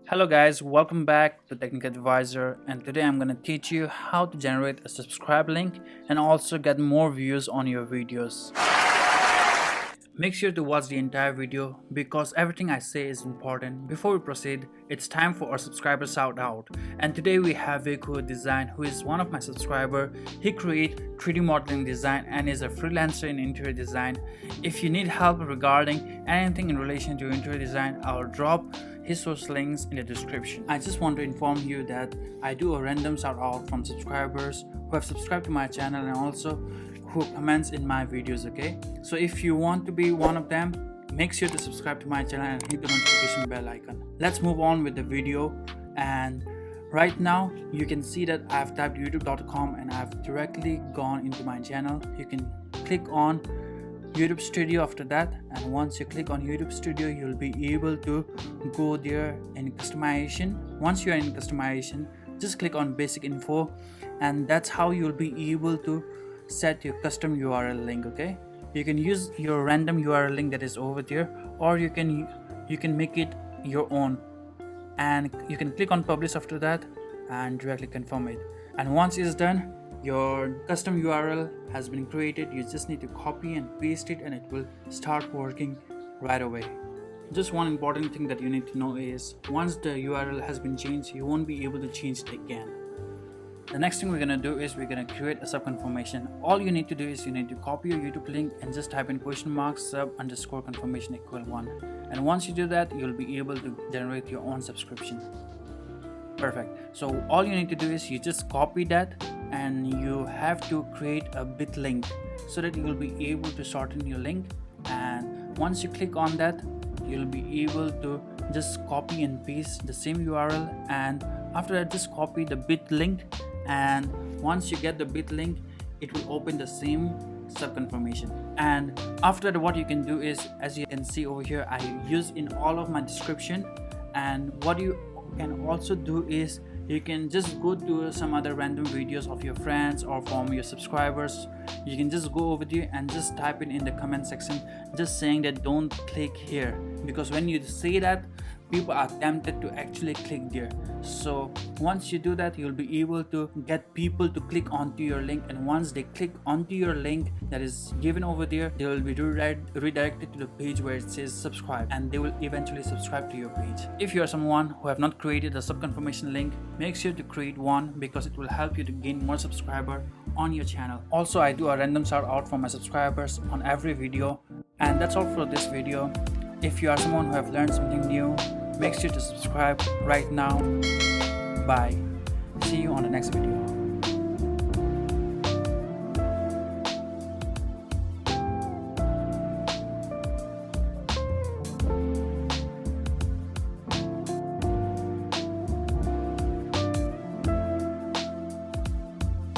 Hello guys, welcome back to Technical Advisor, and today I'm going to teach you how to generate a subscribe link and also get more views on your videos. Make sure to watch the entire video because everything I say is important. Before we proceed, it's time for our subscriber shout out. And today we have VEKUHU Design, who is one of my subscriber. He creates 3D modeling design and is a freelancer in interior design. If you need help regarding anything in relation to interior design, I'll drop his source links in the description. I just want to inform you that I do a random shout out from subscribers who have subscribed to my channel and also who comments in my videos. Okay, so if you want to be one of them, make sure to subscribe to my channel and hit the notification bell icon. Let's move on with the video. And right now you can see that I've typed youtube.com and I've directly gone into my channel. You can click on YouTube Studio after that, and once you click on YouTube Studio, you'll be able to go there in customization. Once you're in customization, just click on basic info, and that's how you'll be able to set your custom URL link. Okay, you can use your random URL link that is over there, or you can make it your own, and you can click on publish after that and directly confirm it. And once it's done, your custom URL has been created. You just need to copy and paste it and it will start working right away. Just one important thing that you need to know is once the URL has been changed, you won't be able to change it again. The next thing we're gonna do is we're gonna create a sub confirmation. All you need to do is you need to copy your YouTube link and just type in !sub_confirmation equal 1. And once you do that, you'll be able to generate your own subscription. Perfect. So all you need to do is you just copy that and you have to create a bit link so that you will be able to shorten your link. And once you click on that, you'll be able to just copy and paste the same URL, and after that just copy the bit link, and once you get the bit link, it will open the same sub confirmation. And after that, what you can do is, as you can see over here, I use in all of my description. And what you can also do is you can just go to some other random videos of your friends or from your subscribers. You can just go over there and just type it in the comment section, just saying that don't click here, because when you say that, people are tempted to actually click there. So once you do that, you'll be able to get people to click onto your link, and once they click onto your link that is given over there, they will be redirected to the page where it says subscribe, and they will eventually subscribe to your page. If you are someone who have not created a sub confirmation link, make sure to create one because it will help you to gain more subscriber on your channel. Also, I do a random shout out for my subscribers on every video. And that's all for this video. If you are someone who have learned something new, make sure to subscribe right now. Bye. See you on the next video.